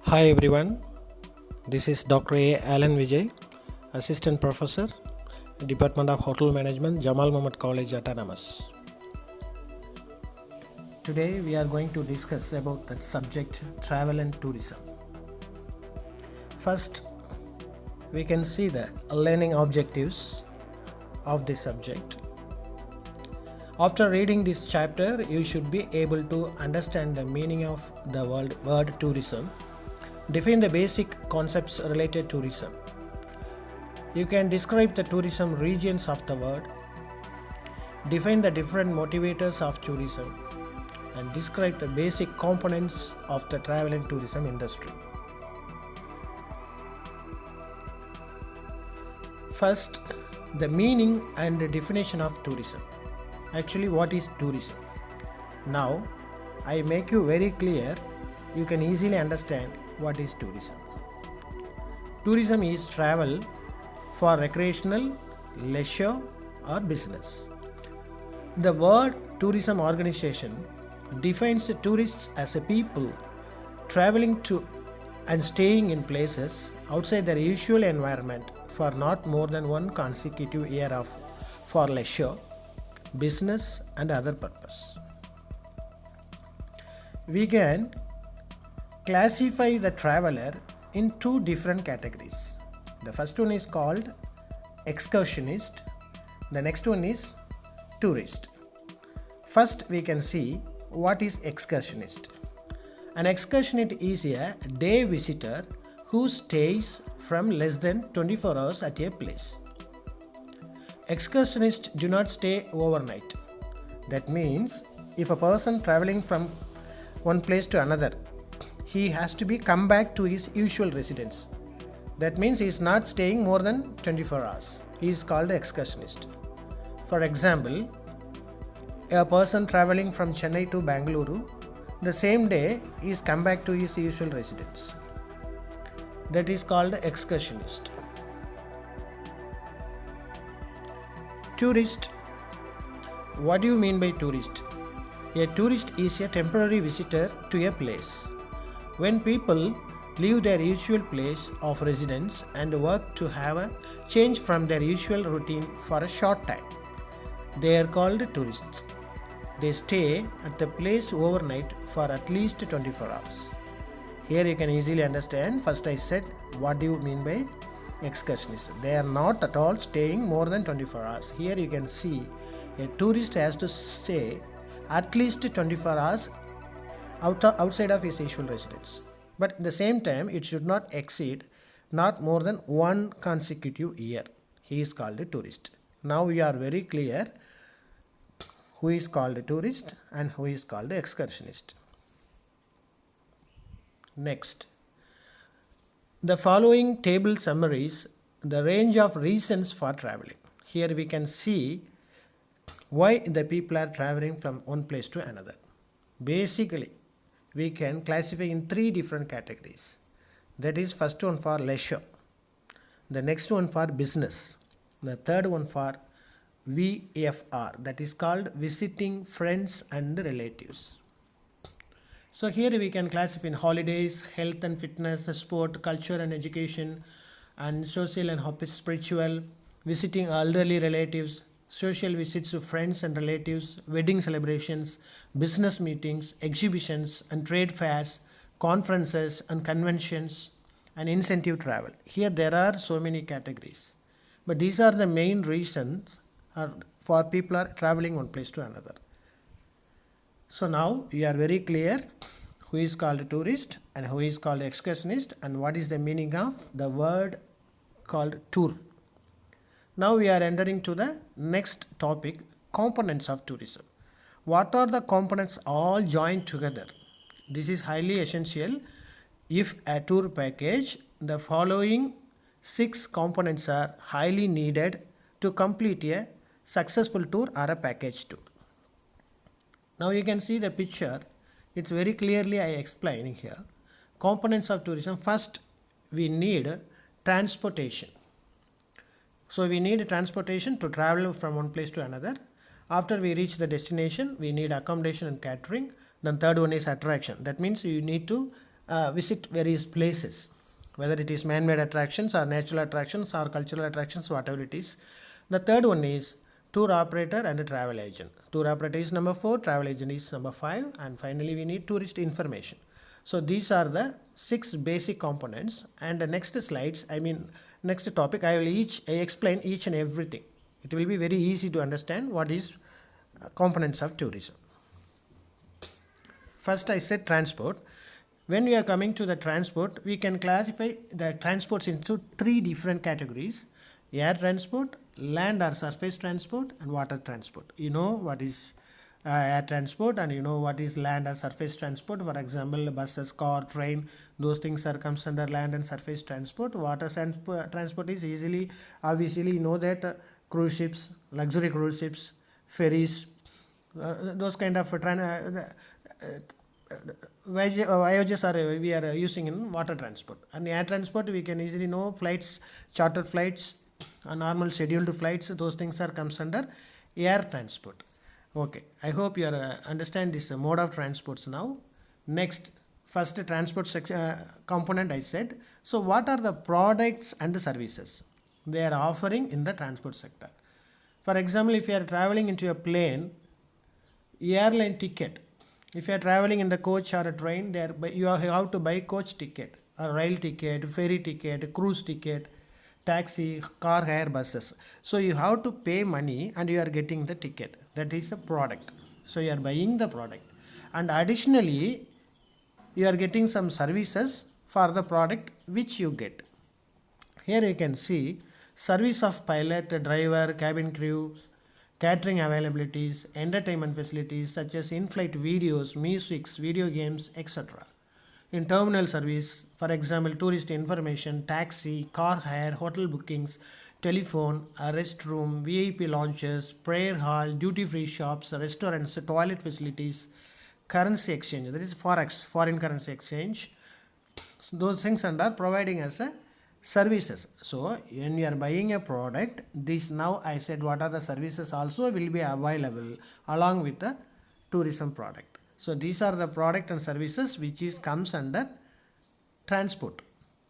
Hi everyone, this is Dr. A. Alan Vijay, Assistant Professor, Department of Hotel Management, Jamal Muhammad College, Autonomous. Today we are going to discuss about that subject travel and tourism. First, we can see the learning objectives of this subject. After reading this chapter, you should be able to understand the meaning of the word tourism. Define the basic concepts related to tourism. You can describe the tourism regions of the world, define the different motivators of tourism, and describe the basic components of the travel and tourism industry. First, the meaning and the definition of tourism. Actually, what is tourism? Now, I make you very clear, you can easily understand what is tourism. Tourism is travel for recreational, leisure, or business. The World Tourism Organization defines tourists as a people traveling to and staying in places outside their usual environment for not more than one consecutive year for leisure, business, and other purpose. We can classify the traveler in two different categories. The first one is called excursionist, the next one is tourist. First, we can see what is excursionist. An excursionist is a day visitor who stays from less than 24 hours at a place. Excursionists do not stay overnight. That means if a person traveling from one place to another, he has to come back to his usual residence. That means he is not staying more than 24 hours. He is called excursionist. For example, a person traveling from Chennai to Bangalore, the same day he is come back to his usual residence. That is called excursionist. Tourist. What do you mean by tourist? A tourist is a temporary visitor to a place. When people leave their usual place of residence and work to have a change from their usual routine for a short time, they are called tourists. They stay at the place overnight for at least 24 hours. Here you can easily understand. First I said, what do you mean by excursionist? They are not at all staying more than 24 hours. Here you can see a tourist has to stay at least 24 hours outside of his usual residence. But at the same time, it should not exceed not more than one consecutive year. He is called a tourist. Now we are very clear who is called a tourist and who is called an excursionist. Next, the following table summaries the range of reasons for traveling. Here we can see why the people are traveling from one place to another. Basically, we can classify in three different categories. That is, first one for leisure, the next one for business, the third one for VFR, that is called visiting friends and relatives. So here we can classify in holidays, health and fitness, sport, culture and education, and social and spiritual, visiting elderly relatives, social visits to friends and relatives, wedding celebrations, business meetings, exhibitions and trade fairs, conferences and conventions, and incentive travel. Here there are so many categories, but these are the main reasons for people are traveling one place to another. So now you are very clear who is called a tourist and who is called excursionist and what is the meaning of the word called tour. Now we are entering to the next topic, components of tourism. What are the components all joined together? This is highly essential. If a tour package, the following 6 components are highly needed to complete a successful tour or a package tour. Now you can see the picture. It's very clearly I explaining here. Components of tourism. First, we need transportation. So we need transportation to travel from one place to another. After we reach the destination, we need accommodation and catering. Then third one is attraction. That means you need to visit various places, whether it is man-made attractions or natural attractions or cultural attractions, whatever it is. The third one is tour operator and a travel agent. Tour operator is number 4, travel agent is number 5, and finally we need tourist information. So these are the 6 basic components, and the next slides, next topic, I will explain each and everything. It will be very easy to understand what is components of tourism. First I said transport. When we are coming to the transport, we can classify the transports into 3 different categories: air transport, land or surface transport, and water transport. You know what is air transport, and you know what is land or surface transport. For example, buses, car, train, those things are comes under land and surface transport. Water transport is obviously you know that cruise ships, luxury cruise ships, ferries, those kind of voyages we are using in water transport. And air transport, we can easily know flights, chartered flights, normal scheduled flights, those things are comes under air transport. Okay, I hope you are understand this mode of transports now. Next, first transport component I said. So what are the products and the services they are offering in the transport sector? For example, if you are traveling into a plane, airline ticket. If you are traveling in the coach or a train, you have to buy coach ticket, a rail ticket, ferry ticket, cruise ticket, taxi, car hire, buses. So you have to pay money and you are getting the ticket. That is a product. So you are buying the product, and additionally you are getting some services for the product which you get. Here you can see service of pilot, driver, cabin crew, catering availabilities, entertainment facilities such as in-flight videos, musics, video games, etc. In terminal service, for example, tourist information, taxi, car hire, hotel bookings, telephone, a restroom, VIP lounges, prayer hall, duty-free shops, restaurants, toilet facilities, currency exchange, that is forex, foreign currency exchange. Those things are providing as a services. So when you are buying a product, this now I said what are the services also will be available along with the tourism product. So these are the product and services which is comes under transport.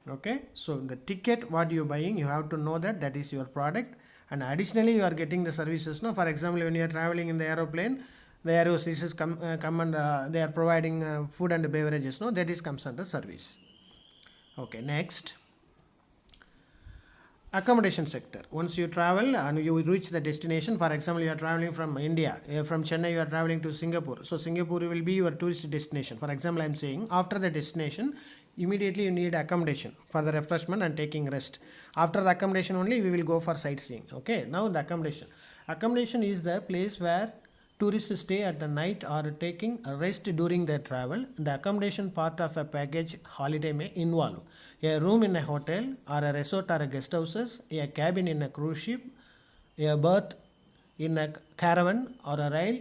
Okay, so the ticket what you are buying, you have to know that is your product, and additionally you are getting the services. No, for example, when you are traveling in the aeroplane, the air hostesses come and they are providing food and beverages. No, that is comes under service. Okay, next, accommodation sector. Once you travel and you reach the destination, for example, you are traveling from India, from Chennai you are traveling to Singapore. So Singapore will be your tourist destination. For example, I am saying after the destination, immediately you need accommodation for the refreshment and taking rest. After the accommodation only we will go for sightseeing. Okay, now the accommodation is the place where tourists stay at the night or taking a rest during their travel. The accommodation part of a package holiday may involve a room in a hotel or a resort or a guest houses, a cabin in a cruise ship, a berth in a caravan or a rail,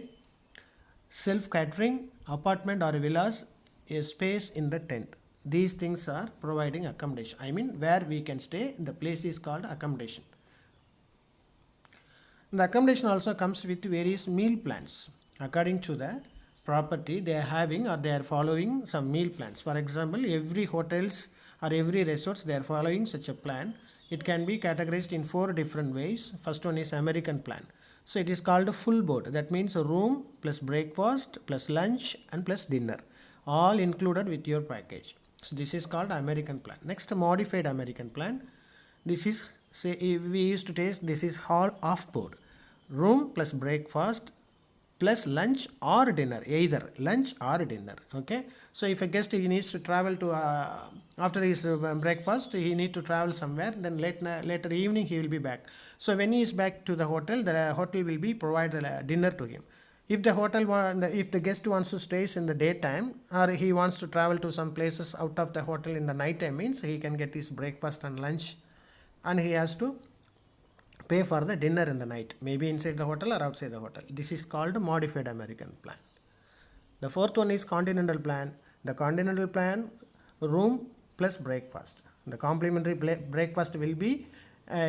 self-catering, apartment or villas, a space in the tent. These things are providing accommodation. Where we can stay, the place is called accommodation. The accommodation also comes with various meal plans. According to the property, they are having or they are following some meal plans. For example, every hotels or every resorts they are following such a plan. It can be categorized in 4 different ways. First one is American plan. So it is called a full board. That means a room plus breakfast plus lunch and plus dinner, all included with your package. So this is called American plan. Next, modified American plan. This is, say, we used to taste, this is all off board. Room plus breakfast plus lunch or dinner, either lunch or dinner. Okay, so if a guest he needs to travel to after his breakfast, he need to travel somewhere, then later evening he will be back. So when he is back to the hotel will be provided dinner to him. If the guest wants to stay in the daytime, or he wants to travel to some places out of the hotel in the night time, means he can get his breakfast and lunch, and he has to pay for the dinner in the night, maybe inside the hotel or outside the hotel. This is called modified American plan. The fourth one is continental plan. The continental plan, room plus breakfast. The complimentary breakfast will be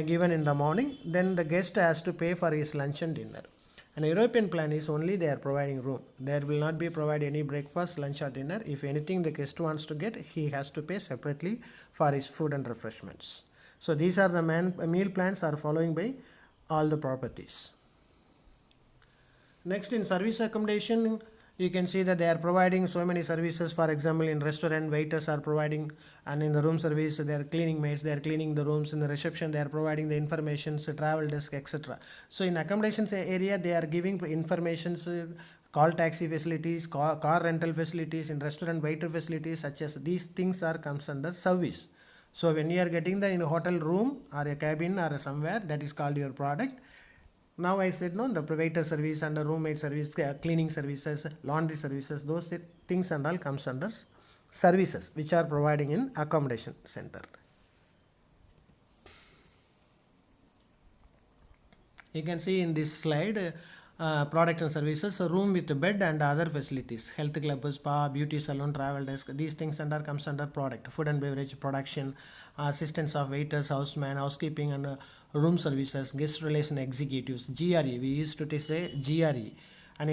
given in the morning, then the guest has to pay for his lunch and dinner. And European plan is only they are providing room. There will not be provide any breakfast, lunch or dinner. If anything the guest wants to get, he has to pay separately for his food and refreshments. So these are the meal plans are following by all the properties. Next, in service accommodation, you can see that they are providing so many services. For example, in restaurant, waiters are providing, and in the room service, they are cleaning maids, they are cleaning the rooms. In the reception, they are providing the informations, travel desk, etc. So in accommodations area, they are giving informations, call taxi facilities, car rental facilities, in restaurant waiter facilities, such as these things are comes under service. So when you are getting the in a hotel room or a cabin or somewhere, that is called your product. Now I said no, the waiter service and the roommate service, cleaning services, laundry services, those things and all comes under services which are providing in accommodation center. You can see in this slide products and services, a room with a bed and other facilities, health club, spa, beauty salon, travel desk, these things under comes under product. Food and beverage production, assistance of waiters, houseman, housekeeping and room services, guest relation executives, GRE, we used to say GRE, and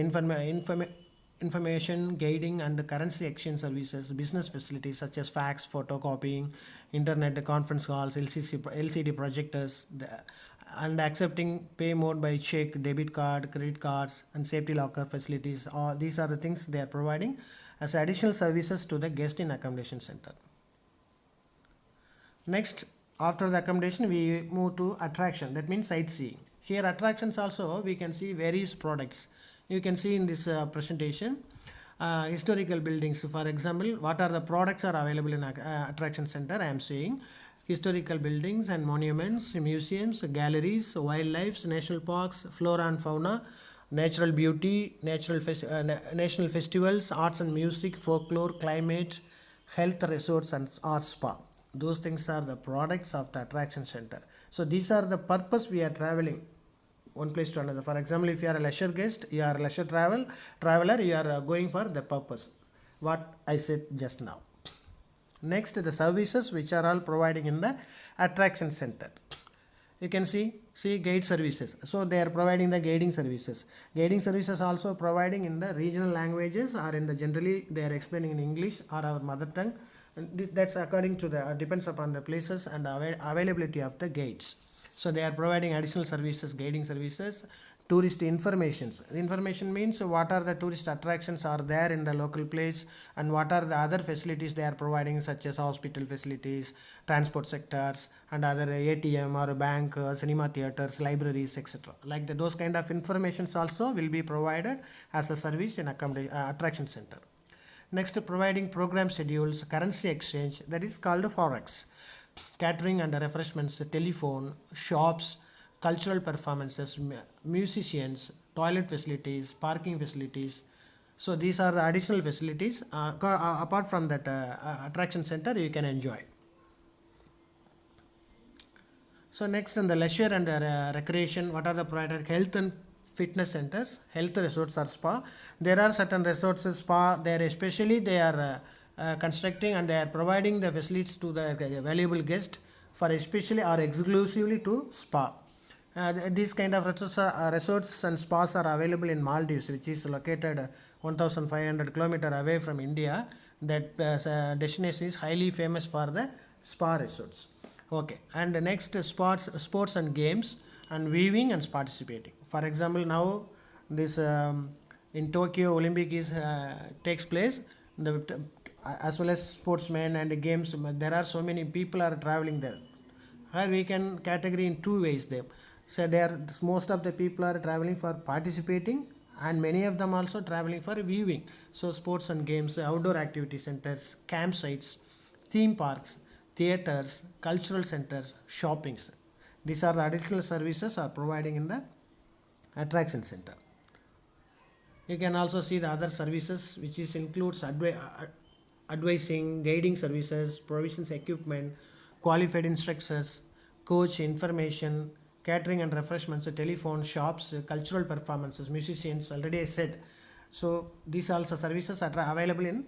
information guiding and currency exchange services, business facilities such as fax, photocopying, internet conference calls, LCD projectors, and accepting pay mode by check, debit card, credit cards, and safety locker facilities. All these are the things they are providing as additional services to the guest in accommodation center. Next, after the accommodation, we move to attraction. That means sightseeing. Here, attractions also we can see various products. You can see in this presentation historical buildings. For example, what are the products are available in attraction center? I am saying historical buildings and monuments, museums, galleries, wildlife, national parks, flora and fauna, natural beauty, national festivals, arts and music, folklore, climate, health resorts and art spa. Those things are the products of the attraction center. So these are the purpose we are traveling one place to another. For example, if you are a leisure guest, you are a leisure traveler, you are going for the purpose what I said just now. Next, the services which are all providing in the attraction center. You can see guide services. So they are providing the guiding services. Guiding services also providing in the regional languages or in the generally they are explaining in English or our mother tongue. That's according to the depends upon the places and availability of the guides. So they are providing additional services, guiding services, tourist informations. Information means what are the tourist attractions are there in the local place and what are the other facilities they are providing, such as hospital facilities, transport sectors and other ATM or bank, cinema theaters, libraries, etc. Like those kind of informations also will be provided as a service in attraction center. Next, providing program schedules, currency exchange, that is called forex, catering and refreshments, telephone, shops, cultural performances, musicians, toilet facilities, parking facilities. So these are the additional facilities apart from that attraction center you can enjoy. So next, in the leisure and recreation, what are the provided? Health and fitness centers, health resorts or spa. There are certain resorts, spa, there especially they are constructing and they are providing the facilities to the valuable guest for especially or exclusively to spa. These kind of resorts and spas are available in Maldives, which is located 1500 km away from India. That destination is highly famous for the spa resorts. Okay, and the next sports and games and viewing and participating. For example, now this in Tokyo Olympic is takes place. As well as sportsmen and games, there are so many people are traveling there. Here we can categorize in two ways there. So there most of the people are traveling for participating and many of them also traveling for viewing. So sports and games, outdoor activity centers, campsites, theme parks, theaters, cultural centers, shoppings. These are the additional services are providing in the attraction center. You can also see the other services which is includes advising, guiding services, provisions equipment, qualified instructors, coach information, catering and refreshments, telephone, shops, cultural performances, musicians, already I said. So these also services are available in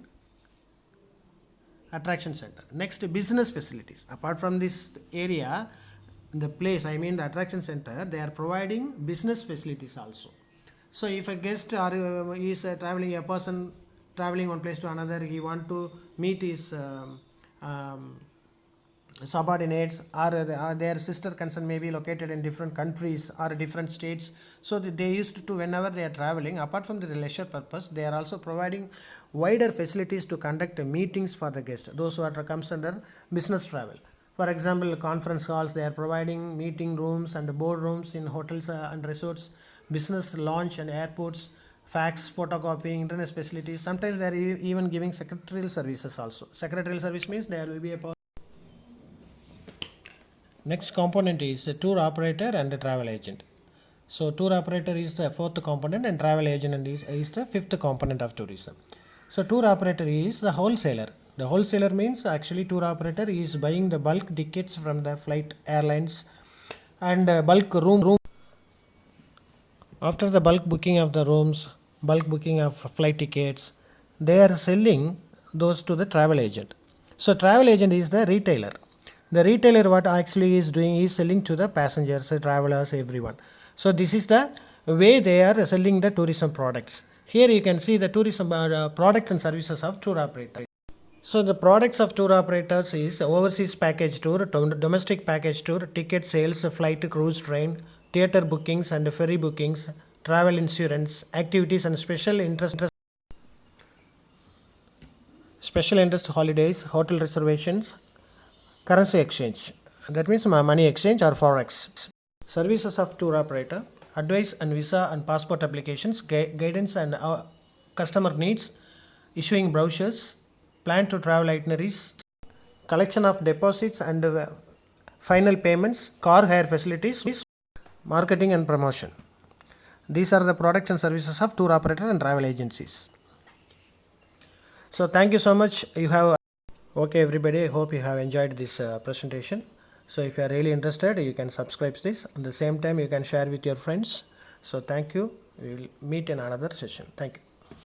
attraction center. Next, business facilities. Apart from this area, the place, I mean the attraction center, they are providing business facilities also. So if a guest or is traveling, a person traveling one place to another, he want to meet his subordinates, or their sister concern may be located in different countries or different states. So they used to, whenever they are traveling, apart from the leisure purpose, they are also providing wider facilities to conduct meetings for the guests, those who are comes under business travel. For example, conference halls, they are providing meeting rooms and board rooms in hotels and resorts, business launch and airports, fax, photocopying, internet facilities. Sometimes they are even giving secretarial services also. Secretarial service means there will be a next component is the tour operator and the travel agent. So tour operator is the fourth component and travel agent is the fifth component of tourism. So tour operator is the wholesaler. The wholesaler means actually tour operator is buying the bulk tickets from the flight airlines and bulk room. After the bulk booking of the rooms, bulk booking of flight tickets, they are selling those to the travel agent. So travel agent is the retailer. The retailer what actually is doing is selling to the passengers, travelers, everyone. So this is the way they are selling the tourism products. Here you can see the tourism products and services of tour operator. So the products of tour operators is overseas package tour, domestic package tour, ticket sales, flight, cruise, train, theater bookings and ferry bookings, travel insurance, activities and special interest holidays, hotel reservations, currency exchange. That means money exchange or forex. Services of tour operator: advice and visa and passport applications, guidance and customer needs, issuing brochures, plan to travel itineraries, collection of deposits and final payments, car hire facilities, marketing and promotion. These are the products and services of tour operator and travel agencies. So thank you so much. You have okay everybody, I hope you have enjoyed this presentation. So if you are really interested, you can subscribe this. At the same time, you can share with your friends. So thank you. We will meet in another session. Thank you.